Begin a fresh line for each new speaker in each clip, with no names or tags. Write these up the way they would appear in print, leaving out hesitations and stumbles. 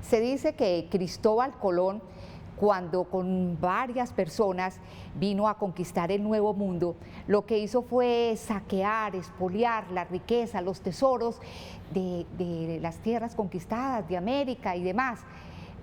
Se dice que Cristóbal Colón, cuando con varias personas vino a conquistar el Nuevo Mundo, lo que hizo fue saquear, expoliar la riqueza, los tesoros de las tierras conquistadas, de América y demás.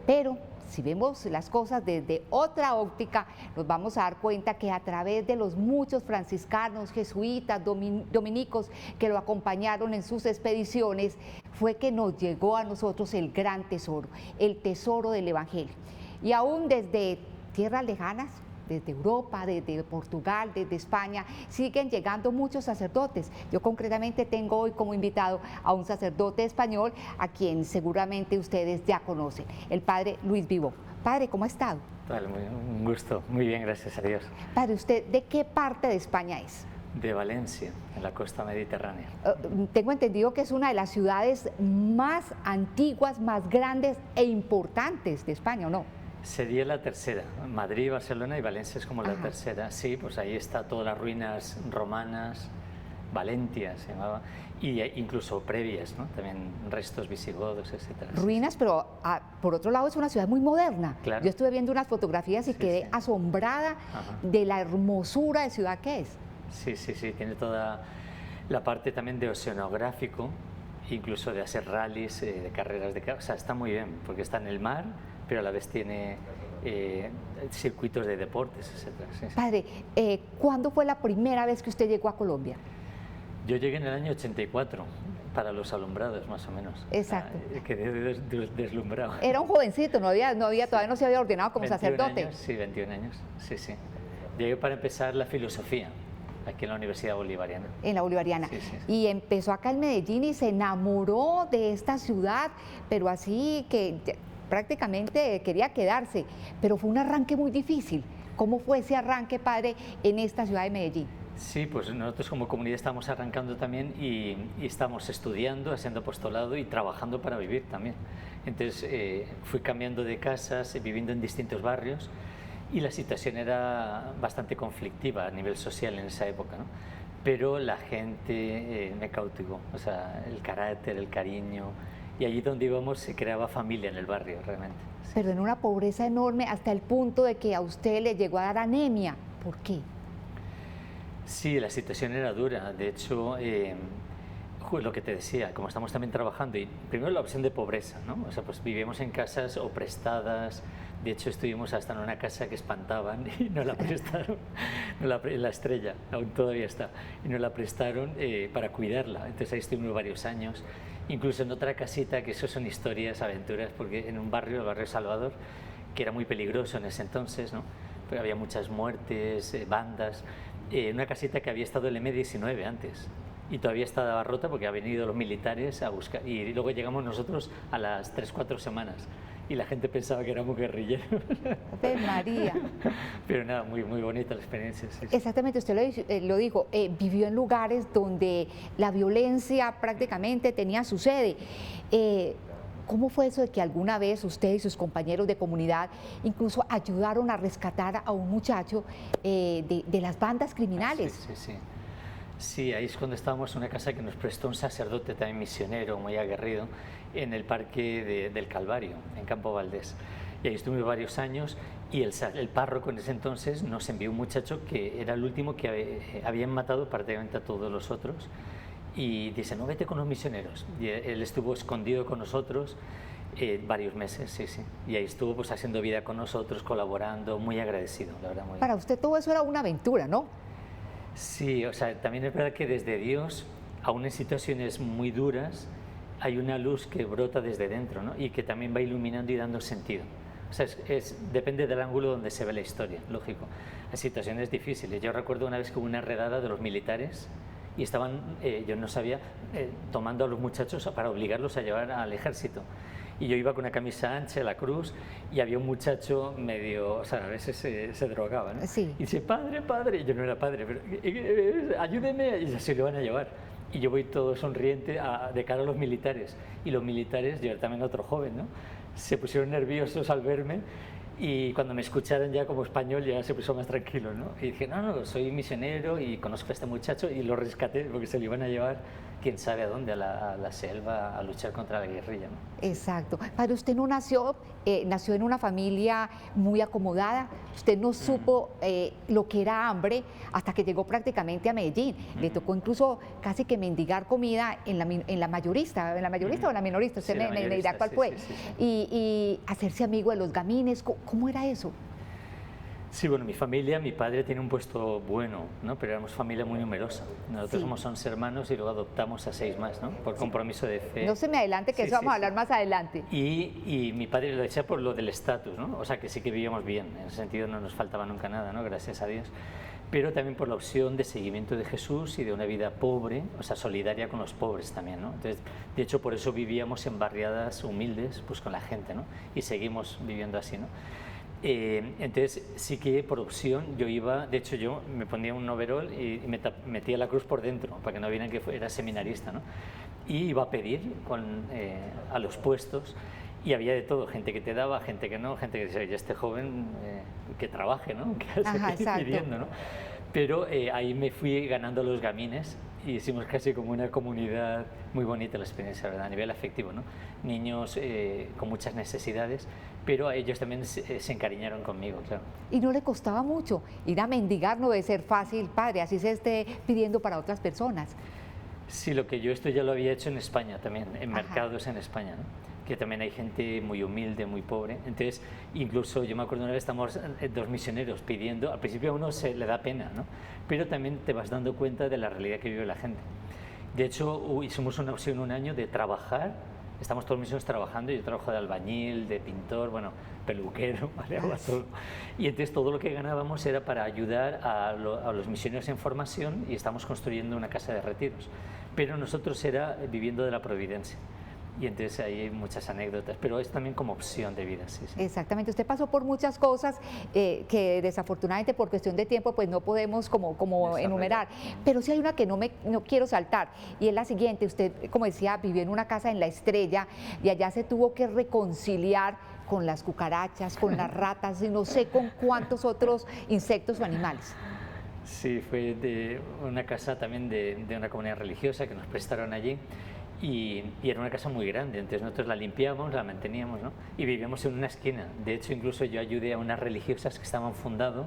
Pero si vemos las cosas desde otra óptica, nos vamos a dar cuenta que a través de los muchos franciscanos, jesuitas, dominicos que lo acompañaron en sus expediciones, fue que nos llegó a nosotros el gran tesoro, el tesoro del Evangelio. Y aún desde tierras lejanas, desde Europa, desde Portugal, desde España, siguen llegando muchos sacerdotes. Yo concretamente tengo hoy como invitado a un sacerdote español a quien seguramente ustedes ya conocen, el padre Luis Vivó. Padre, ¿cómo ha estado?
Vale, un gusto, muy bien, gracias a Dios.
Padre, ¿usted de qué parte de España es?
De Valencia, en la costa mediterránea.
Tengo entendido que es una de las ciudades más antiguas, más grandes e importantes de España, ¿o no?
Sería la tercera, Madrid, Barcelona y Valencia es como la tercera. Sí, pues ahí está todas las ruinas romanas, Valentia se llamaba, y incluso previas, ¿no? También restos visigodos, etcétera.
Ruinas, pero por otro lado es una ciudad muy moderna.
Claro.
Yo estuve viendo unas fotografías y quedé asombrada de la hermosura de ciudad que es.
Sí, tiene toda la parte también de oceanográfico, incluso de hacer rallies, de carreras de... O sea, está muy bien, porque está en el mar, pero a la vez tiene circuitos de deportes, etcétera. Sí.
Padre, ¿cuándo fue la primera vez que usted llegó a Colombia?
Yo llegué en el año 84, para los alumbrados más o menos.
Exacto.
Quedé deslumbrado.
Era un jovencito, todavía no se había ordenado como
21
sacerdote.
Años, sí, 21 años, sí. Llegué para empezar la filosofía, aquí en la Universidad Bolivariana.
En la Bolivariana.
Sí.
Y empezó acá en Medellín y se enamoró de esta ciudad, pero así que prácticamente quería quedarse. Pero fue un arranque muy difícil. ¿Cómo fue ese arranque, padre, en esta ciudad de Medellín?
Sí, pues nosotros como comunidad estamos arrancando también y estamos estudiando, haciendo apostolado y trabajando para vivir también. Entonces fui cambiando de casas, viviendo en distintos barrios y la situación era bastante conflictiva a nivel social en esa época, ¿no? Pero la gente me cautivó, o sea, el carácter, el cariño, y allí donde íbamos se creaba familia en el barrio realmente. Sí.
Pero en una pobreza enorme hasta el punto de que a usted le llegó a dar anemia. ¿Por qué?
Sí, la situación era dura, de hecho, lo que te decía, como estamos también trabajando, y primero la opción de pobreza, ¿no? O sea, pues vivíamos en casas o prestadas, de hecho estuvimos hasta en una casa que espantaban y nos la prestaron, la Estrella, aún todavía está, y nos la prestaron para cuidarla, entonces ahí estuvimos varios años, incluso en otra casita, que eso son historias, aventuras, porque en un barrio, el barrio Salvador, que era muy peligroso en ese entonces, ¿no? Pero había muchas muertes, bandas, una casita que había estado el M-19 antes y todavía estaba rota porque habían ido los militares a buscar y luego llegamos nosotros a las 3-4 semanas y la gente pensaba que éramos guerrilleros.
¡Ave María!
Pero nada, muy bonita la experiencia. Sí.
Exactamente, usted lo dijo, vivió en lugares donde la violencia prácticamente tenía su sede. ¿Cómo fue eso de que alguna vez usted y sus compañeros de comunidad incluso ayudaron a rescatar a un muchacho de las bandas criminales?
Sí, ahí es cuando estábamos en una casa que nos prestó un sacerdote también misionero, muy aguerrido, en el Parque del Calvario, en Campo Valdés. Y ahí estuvimos varios años y el párroco en ese entonces nos envió un muchacho que era el último que habían matado prácticamente a todos los otros. Y dice, no, vete con los misioneros. Y él estuvo escondido con nosotros varios meses, sí. Y ahí estuvo pues haciendo vida con nosotros, colaborando, muy agradecido, la verdad.
Para usted todo eso era una aventura, ¿no?
Sí, o sea, también es verdad que desde Dios, aún en situaciones muy duras, hay una luz que brota desde dentro, ¿no? Y que también va iluminando y dando sentido. O sea, depende del ángulo donde se ve la historia, lógico. Hay situaciones difíciles. Yo recuerdo una vez que hubo una redada de los militares y estaban, yo no sabía, tomando a los muchachos para obligarlos a llevar al ejército. Y yo iba con una camisa ancha, la cruz, y había un muchacho medio, o sea, a veces se drogaba, ¿no?
Sí.
Y dice, padre, y yo no era padre, pero ayúdeme, y se lo van a llevar. Y yo voy todo sonriente de cara a los militares. Y los militares, yo era también otro joven, ¿no? Se pusieron nerviosos al verme Y cuando me escucharon ya como español ya se puso más tranquilo, ¿no? Y dije, no, no, soy misionero y conozco a este muchacho y lo rescaté porque se lo iban a llevar quién sabe a dónde, a la selva, a luchar contra la guerrilla, ¿no?
Exacto. Padre, usted no nació, nació en una familia muy acomodada, usted no supo lo que era hambre hasta que llegó prácticamente a Medellín. Le tocó incluso casi que mendigar comida en la mayorista, o en la minorista, usted
Sí, la
me dirá
mayorista,
cuál
sí,
fue.
sí, sí, sí.
Y hacerse amigo de los gamines, ¿cómo era eso?
Sí, bueno, mi familia, mi padre tiene un puesto bueno, ¿no? Pero éramos familia muy numerosa. Nosotros
Sí.
somos 11 hermanos y luego adoptamos a 6 más, ¿no? Por compromiso de fe.
No se me adelante, que
Sí,
eso vamos a
sí,
hablar
sí.
más adelante.
Y mi padre lo decía por lo del estatus, ¿no? O sea, que sí que vivíamos bien, en ese sentido no nos faltaba nunca nada, ¿no? Gracias a Dios. Pero también por la opción de seguimiento de Jesús y de una vida pobre, o sea, solidaria con los pobres también, ¿no? Entonces, de hecho, por eso vivíamos en barriadas humildes, pues con la gente, ¿no? Y seguimos viviendo así, ¿no? Entonces sí que por opción yo iba, de hecho yo me ponía un overol y metía la cruz por dentro para que no vieran que era seminarista, ¿no? Y iba a pedir a los puestos y había de todo, gente que te daba, gente que no, gente que decía, oye, este joven que trabaje, ¿no? Que hace
Ajá,
aquí
exacto.
pidiendo, ¿no? Pero ahí me fui ganando los gamines y hicimos casi como una comunidad muy bonita la experiencia, ¿verdad? A nivel afectivo, ¿no? Niños con muchas necesidades, pero a ellos también se encariñaron conmigo, claro.
Y no le costaba mucho. Ir a mendigar no debe ser fácil, padre, así se esté pidiendo para otras personas.
Sí, lo que yo esto ya lo había hecho en España también, en
Ajá.
mercados en España, ¿no? Que también hay gente muy humilde, muy pobre. Entonces, incluso yo me acuerdo una vez estamos dos misioneros pidiendo, al principio a uno se le da pena, ¿no? Pero también te vas dando cuenta de la realidad que vive la gente. De hecho, hicimos una opción un año de trabajar, estamos todos misioneros trabajando, yo trabajo de albañil, de pintor, bueno, peluquero, ¿vale? Hago todo. Y entonces todo lo que ganábamos era para ayudar a los misioneros en formación y estamos construyendo una casa de retiros. Pero nosotros era viviendo de la providencia. Y entonces ahí hay muchas anécdotas, pero es también como opción de vida, sí, sí.
Exactamente, usted pasó por muchas cosas que desafortunadamente por cuestión de tiempo pues no podemos como
Desarrollar.
enumerar, pero sí hay una que no quiero saltar y es la siguiente, usted como decía vivió en una casa en La Estrella y allá se tuvo que reconciliar con las cucarachas, con las ratas y no sé con cuántos otros insectos o animales.
Sí, fue de una casa también de una comunidad religiosa que nos prestaron allí y era una casa muy grande, entonces nosotros la limpiábamos, la manteníamos, ¿no? Y vivíamos en una esquina. De hecho, incluso yo ayudé a unas religiosas que estaban fundando,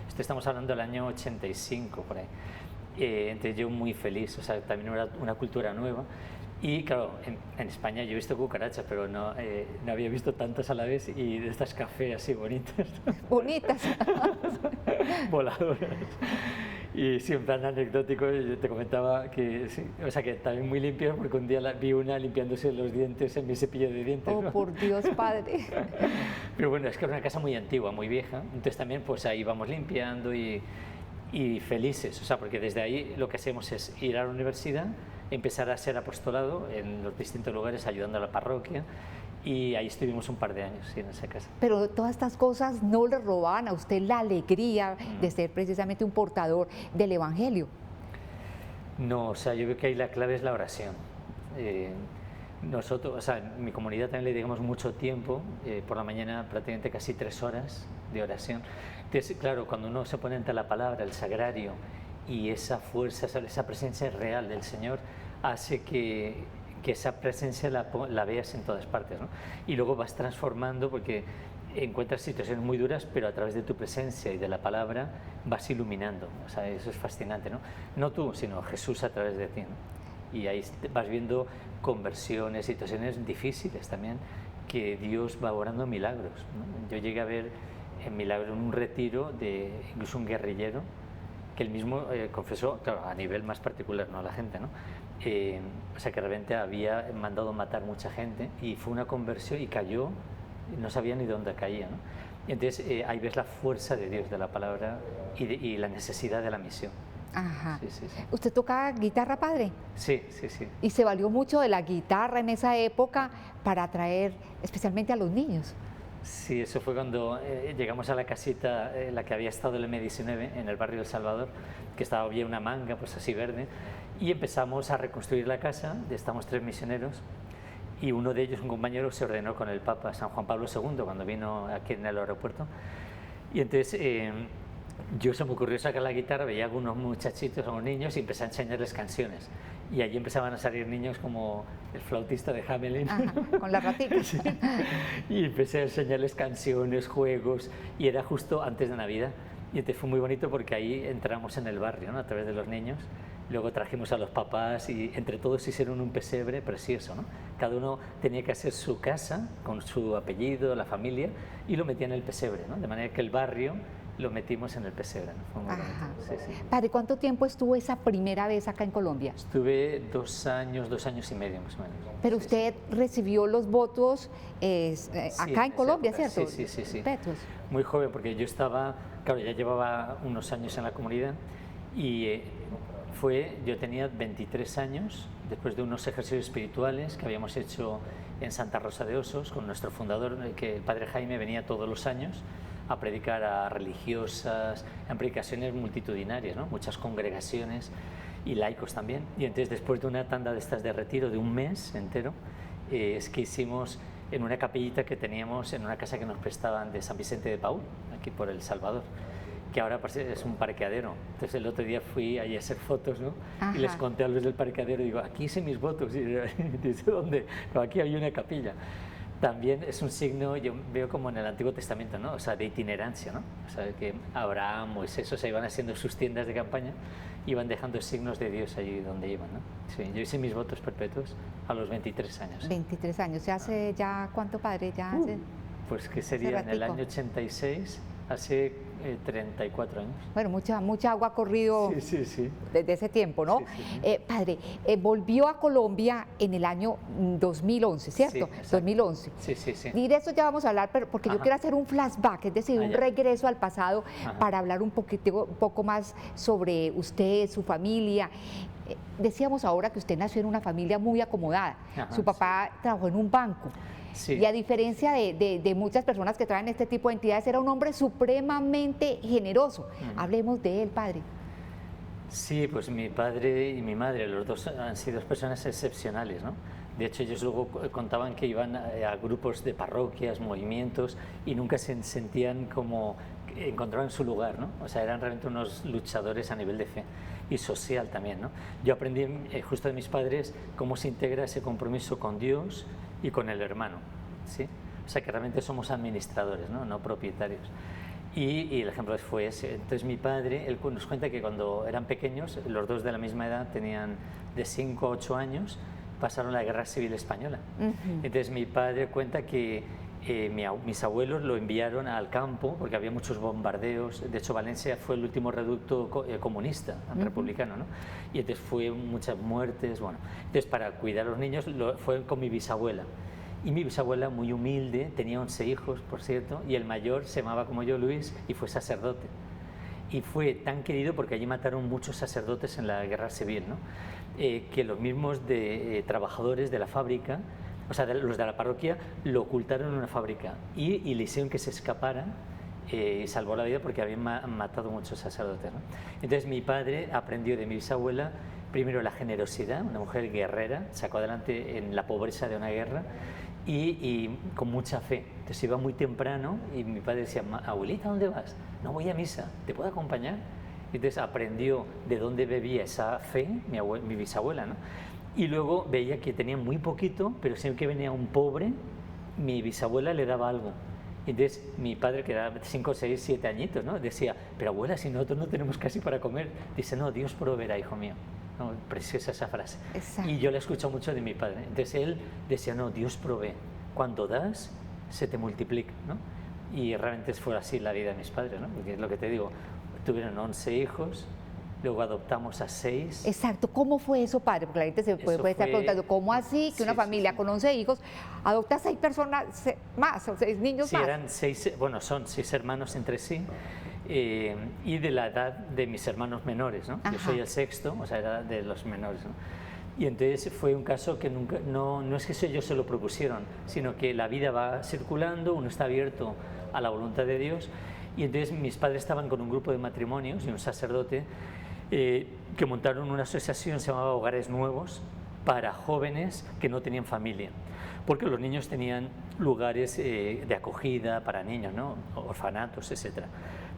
esto estamos hablando del año 85, por ahí. Entonces yo muy feliz, o sea, también era una cultura nueva. Y claro, en España yo he visto cucarachas, pero no había visto tantas a la vez y de estas café así bonitas,
Bonitas.
voladoras. Y sí, en plan anecdótico, yo te comentaba que sí, o sea, que también muy limpio porque un día vi una limpiándose los dientes en mi cepillo de dientes.
Oh,
¿no?
por Dios, padre.
Pero bueno, es que era una casa muy antigua, muy vieja, entonces también pues ahí vamos limpiando y felices, o sea, porque desde ahí lo que hacemos es ir a la universidad, empezar a hacer apostolado en los distintos lugares ayudando a la parroquia y ahí estuvimos un par de años sí, en esa casa.
Pero todas estas cosas no le robaban a usted la alegría de ser precisamente un portador del Evangelio.
No, o sea, yo creo que ahí la clave es la oración. Nosotros, o sea, en mi comunidad también le dedicamos mucho tiempo, por la mañana prácticamente casi 3 horas de oración. Entonces, claro, cuando uno se pone ante la palabra, el sagrario, y esa fuerza, esa presencia real del Señor hace que esa presencia la veas en todas partes, ¿no? Y luego vas transformando porque encuentras situaciones muy duras, pero a través de tu presencia y de la palabra vas iluminando. O sea, eso es fascinante, ¿no? No tú, sino Jesús a través de ti, ¿no? Y ahí vas viendo conversiones, situaciones difíciles también, que Dios va obrando milagros, ¿no? Yo llegué a ver en milagro en un retiro de incluso un guerrillero que él mismo confesó, claro, a nivel más particular, no a la gente, ¿no? O sea, que de repente había mandado matar mucha gente y fue una conversión y cayó, no sabía ni dónde caía, ¿no? Y entonces ahí ves la fuerza de Dios, de la palabra y la necesidad de la misión.
Ajá.
Sí, sí, sí.
¿Usted toca guitarra, padre?
Sí, sí, sí.
Y se valió mucho de la guitarra en esa época para atraer especialmente a los niños.
Sí, eso fue cuando llegamos a la casita en la que había estado el M19 en el barrio del Salvador, que había una manga pues así verde, y empezamos a reconstruir la casa, estamos 3 misioneros, y uno de ellos, un compañero, se ordenó con el Papa San Juan Pablo II cuando vino aquí en el aeropuerto. Y entonces yo se me ocurrió sacar la guitarra, veía algunos muchachitos, algunos niños, y empecé a enseñarles canciones. Y allí empezaban a salir niños como el flautista de Hamelin.
Ajá, con las ratitas.
Sí. Y empecé a enseñarles canciones, juegos, y era justo antes de Navidad. Y entonces fue muy bonito porque ahí entramos en el barrio, ¿no? A través de los niños. Luego trajimos a los papás y entre todos hicieron un pesebre precioso, ¿no? Cada uno tenía que hacer su casa con su apellido, la familia, y lo metía en el pesebre, ¿no? De manera que el barrio lo metimos en el pesebre, ¿no? Fue muy bonito. Sí, sí.
Padre, ¿cuánto tiempo estuvo esa primera vez acá en Colombia?
Estuve 2 años y medio más o menos.
Pero usted recibió los votos acá en Colombia, ¿cierto?
Sí, sí, sí, sí.
Petos.
Muy joven, porque yo estaba, claro, ya llevaba unos años en la comunidad y yo tenía 23 años, después de unos ejercicios espirituales que habíamos hecho en Santa Rosa de Osos con nuestro fundador, que el padre Jaime venía todos los años a predicar a religiosas, en predicaciones multitudinarias, ¿no? Muchas congregaciones y laicos también. Y entonces después de una tanda de estas de retiro de un mes entero, es que hicimos en una capillita que teníamos en una casa que nos prestaban de San Vicente de Paúl, aquí por El Salvador, que ahora es un parqueadero. Entonces el otro día fui ahí a hacer fotos, ¿no? Y les conté a los del parqueadero, digo, aquí hice mis votos. Y dice, ¿dónde? No, aquí hay una capilla. También es un signo, yo veo como en el Antiguo Testamento, ¿no? O sea, de itinerancia, ¿no? O sea, que Abraham, Moisés, o sea, iban haciendo sus tiendas de campaña, iban dejando signos de Dios allí donde iban, ¿no? Sí, yo hice mis votos perpetuos a los 23 años.
23 años, ¿se hace ya cuánto, padre? Ya hace...
Pues que sería en el año 86, hace 34 años.
Bueno, mucha agua ha corrido desde ese tiempo, ¿no?
Sí, sí.
Padre, volvió a Colombia en el año 2011, ¿cierto?
Sí,
2011.
Sí, sí, sí.
Y de eso ya vamos a hablar, pero porque yo quiero hacer un flashback, es decir, un regreso al pasado para hablar un poco más sobre usted, su familia. Decíamos ahora que usted nació en una familia muy acomodada. Su papá trabajó en un banco.
Sí.
Y a diferencia de muchas personas que traen este tipo de entidades, era un hombre supremamente generoso. Hablemos de él, padre.
Sí, pues mi padre y mi madre, los dos han sido personas excepcionales, ¿no? De hecho, ellos luego contaban que iban a grupos de parroquias, movimientos, y nunca se sentían como encontraban su lugar, ¿no? O sea, eran realmente unos luchadores a nivel de fe y social también, ¿no? Yo aprendí justo de mis padres cómo se integra ese compromiso con Dios y con el hermano, ¿sí? O sea, que realmente somos administradores, ¿no? No propietarios. Y el ejemplo fue ese. Entonces mi padre, él nos cuenta que cuando eran pequeños, los dos de la misma edad, tenían de 5 a 8 años, pasaron la Guerra Civil Española. Entonces mi padre cuenta que mis abuelos lo enviaron al campo porque había muchos bombardeos. De hecho, Valencia fue el último reducto comunista, republicano, ¿no? Y entonces fue muchas muertes. Bueno, entonces para cuidar a los niños fue con mi bisabuela. Y mi bisabuela, muy humilde, tenía 11 hijos, por cierto, y el mayor se llamaba como yo, Luis, y fue sacerdote. Y fue tan querido porque allí mataron muchos sacerdotes en la Guerra Civil, ¿no? Que los mismos trabajadores de la fábrica, o sea, los de la parroquia, lo ocultaron en una fábrica y le hicieron que se escapara y salvó la vida porque habían matado muchos sacerdotes, ¿no? Entonces mi padre aprendió de mi bisabuela primero la generosidad, una mujer guerrera, sacó adelante en la pobreza de una guerra y con mucha fe. Entonces iba muy temprano y mi padre decía, abuelita, ¿dónde vas? No, voy a misa, ¿te puedo acompañar? Entonces aprendió de dónde bebía esa fe mi bisabuela, ¿no? Y luego veía que tenía muy poquito, pero siempre que venía un pobre, mi bisabuela le daba algo. Entonces mi padre, que era 5, 6, 7 añitos, ¿no? Decía, pero abuela, si nosotros no tenemos casi para comer. Dice, no, Dios proveerá, hijo mío. No, preciosa esa frase.
Exacto.
Y yo la escucho mucho de mi padre. Entonces él decía, no, Dios provee. Cuando das, se te multiplica, ¿no? Y realmente fue así la vida de mis padres, ¿no? Porque es lo que te digo, tuvieron 11 hijos, luego adoptamos a 6.
Exacto. ¿Cómo fue eso, padre? Porque la gente se puede estar preguntando, ¿cómo así que una familia con 11 hijos adopta 6 personas más, o 6 niños más?
Sí, eran 6, bueno, son 6 hermanos entre sí. Y de la edad de mis hermanos menores, ¿no? Yo soy el sexto, o sea, era de los menores, ¿no? Y entonces fue un caso que nunca, no es que ellos se lo propusieron, sino que la vida va circulando, uno está abierto a la voluntad de Dios. Y entonces mis padres estaban con un grupo de matrimonios y un sacerdote que montaron una asociación, se llamaba Hogares Nuevos, para jóvenes que no tenían familia, porque los niños tenían lugares de acogida para niños, ¿no? Orfanatos, etcétera.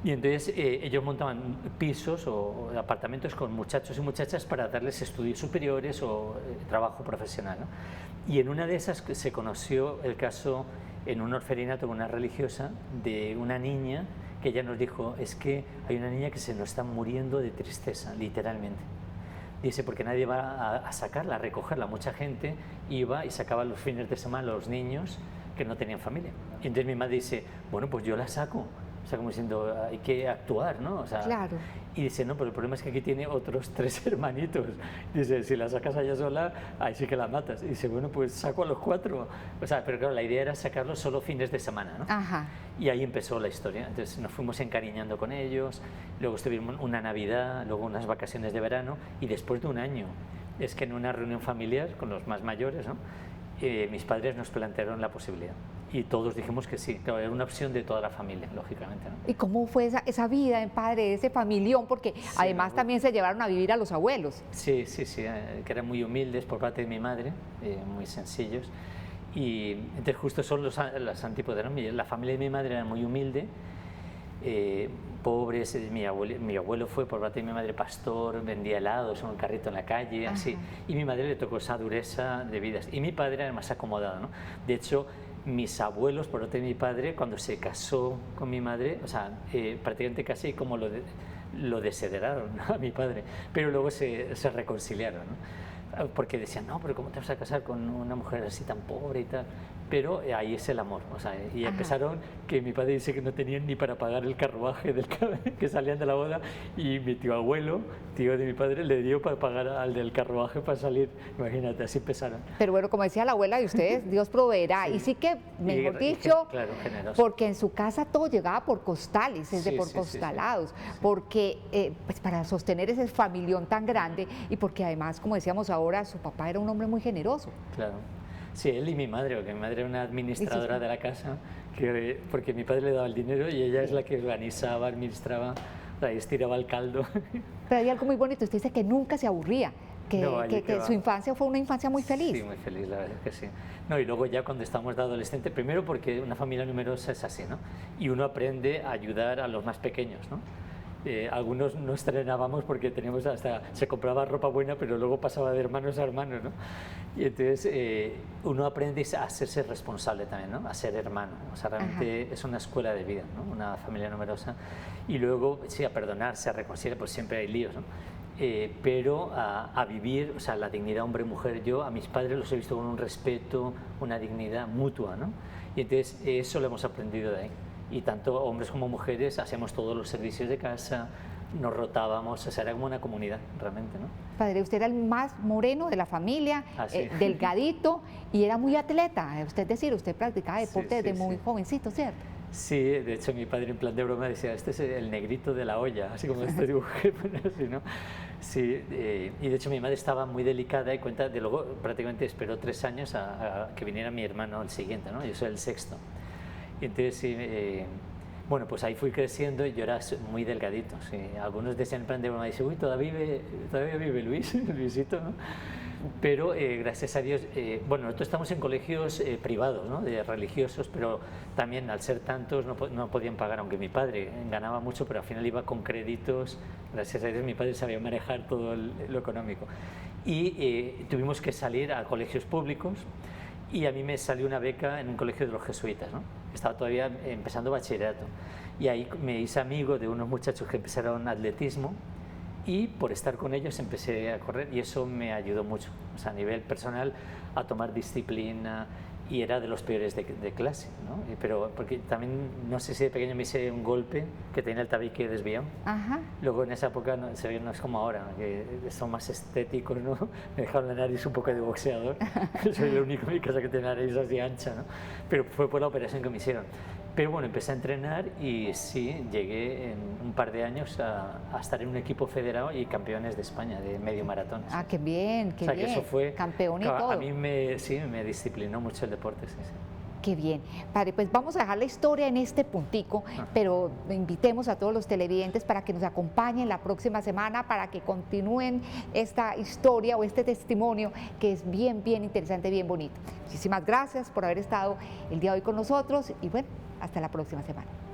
Y entonces ellos montaban pisos o apartamentos con muchachos y muchachas para darles estudios superiores o trabajo profesional, ¿no? Y en una de esas se conoció el caso en un orfelinato con una religiosa de una niña que ella nos dijo, es que hay una niña que se nos está muriendo de tristeza, literalmente. Dice, porque nadie va a sacarla, a recogerla. Mucha gente iba y sacaba los fines de semana a los niños que no tenían familia. Y entonces mi madre dice, bueno, pues yo la saco. O sea, como diciendo, hay que actuar, ¿no? O sea,
Claro.
Y dice, no, pero el problema es que aquí tiene otros 3 hermanitos. Dice, si la sacas allá sola, ahí sí que la matas. Y dice, bueno, pues saco a los 4. O sea, pero claro, la idea era sacarlos solo fines de semana, ¿no?
Ajá.
Y ahí empezó la historia. Entonces nos fuimos encariñando con ellos, luego estuvimos una Navidad, luego unas vacaciones de verano, y después de un año, es que en una reunión familiar con los más mayores, ¿no? Mis padres nos plantearon la posibilidad. Y todos dijimos que sí, claro, era una opción de toda la familia, lógicamente, ¿no?
¿Y cómo fue esa vida en padre, ese familión? Porque
Sí,
además también se llevaron a vivir a los abuelos.
Sí, que eran muy humildes por parte de mi madre, muy sencillos. Y entonces justo son las antípodas, ¿no? La familia de mi madre era muy humilde, pobres. Mi abuelo fue por parte de mi madre pastor, vendía helados en un carrito en la calle, así. Y mi madre le tocó esa dureza de vidas. Y mi padre era más acomodado, ¿no? De hecho, mis abuelos, por parte de mi padre, cuando se casó con mi madre, o sea, prácticamente casi como lo desheredaron, ¿no? A mi padre, pero luego se reconciliaron, ¿no? Porque decían, no, pero ¿cómo te vas a casar con una mujer así tan pobre y tal? Pero ahí es el amor, o sea, y empezaron que mi padre dice que no tenían ni para pagar el carruaje que salían de la boda, y mi tío abuelo, tío de mi padre, le dio para pagar al del carruaje para salir, imagínate, así empezaron.
Pero bueno, como decía la abuela de ustedes, Dios proveerá.
Sí.
Y sí que, mejor
Y
dicho,
claro, generoso.
porque en su casa todo llegaba por costales, es de
Sí,
por
sí,
costalados,
sí.
porque pues para sostener ese familión tan grande, y porque además, como decíamos ahora, su papá era un hombre muy generoso.
Claro. Sí, él y mi madre, porque mi madre era una administradora de la casa, porque mi padre le daba el dinero y ella es la que organizaba, administraba, o sea, estiraba el caldo.
Pero hay algo muy bonito, usted dice que nunca se aburría, que,
No,
que su infancia fue una infancia muy feliz.
Sí, muy feliz, la verdad es que sí. No, y luego ya cuando estamos de adolescente, primero porque una familia numerosa es así, ¿no? Y uno aprende a ayudar a los más pequeños, ¿no? Algunos no estrenábamos porque teníamos se compraba ropa buena, pero luego pasaba de hermanos a hermanos, ¿no? Y entonces uno aprende a hacerse responsable también, ¿no? A ser hermano. O sea, realmente es una escuela de vida, ¿no? Una familia numerosa. Y luego, sí, a perdonarse, a reconciliar, pues siempre hay líos, ¿no? Pero a vivir, o sea, la dignidad hombre-mujer. Yo a mis padres los he visto con un respeto, una dignidad mutua, ¿no? Y entonces eso lo hemos aprendido de ahí. Y tanto hombres como mujeres hacíamos todos los servicios de casa, nos rotábamos, o sea, era como una comunidad realmente, ¿no?
Padre, usted era el más moreno de la familia,
Sí.
delgadito, y era muy atleta. Usted es decir, usted practicaba deporte desde muy jovencito, ¿cierto?
Sí, de hecho mi padre en plan de broma decía, este es el negrito de la olla, así como este dibujé, así, ¿no? Sí, y de hecho mi madre estaba muy delicada y cuenta, de luego prácticamente esperó 3 años a que viniera mi hermano el siguiente, ¿no? Yo soy el sexto. Y entonces, sí, bueno, pues ahí fui creciendo y yo era muy delgadito. Sí. Algunos decían en plan de broma, dice, uy, todavía vive Luis, Luisito, ¿no? Pero gracias a Dios, bueno, nosotros estamos en colegios privados, ¿no? De religiosos, pero también al ser tantos no podían pagar, aunque mi padre ganaba mucho, pero al final iba con créditos. Gracias a Dios mi padre sabía manejar todo lo económico. Y tuvimos que salir a colegios públicos. Y a mí me salió una beca en un colegio de los jesuitas, ¿no? Estaba todavía empezando bachillerato. Y ahí me hice amigo de unos muchachos que empezaron atletismo, y por estar con ellos empecé a correr, y eso me ayudó mucho, o sea, a nivel personal, a tomar disciplina, y era de los peores de clase, ¿no? Pero porque también, no sé si de pequeño me hice un golpe que tenía el tabique desviado.
Ajá.
Luego en esa época no es como ahora, que son más estéticos, ¿no? Me dejaron la nariz un poco de boxeador. Soy el único en mi casa que tiene la nariz así ancha, ¿no? Pero fue por la operación que me hicieron. Pero bueno, empecé a entrenar y sí, llegué en un par de años a estar en un equipo federado y campeones de España de medio maratón.
Ah, qué bien, qué
o sea,
bien.
Que eso fue,
campeón y todo.
A mí me disciplinó mucho el deporte, sí, sí.
Qué bien. Padre, pues vamos a dejar la historia en este puntico, pero invitemos a todos los televidentes para que nos acompañen la próxima semana, para que continúen esta historia o este testimonio que es bien, bien interesante, bien bonito. Muchísimas gracias por haber estado el día de hoy con nosotros y bueno, hasta la próxima semana.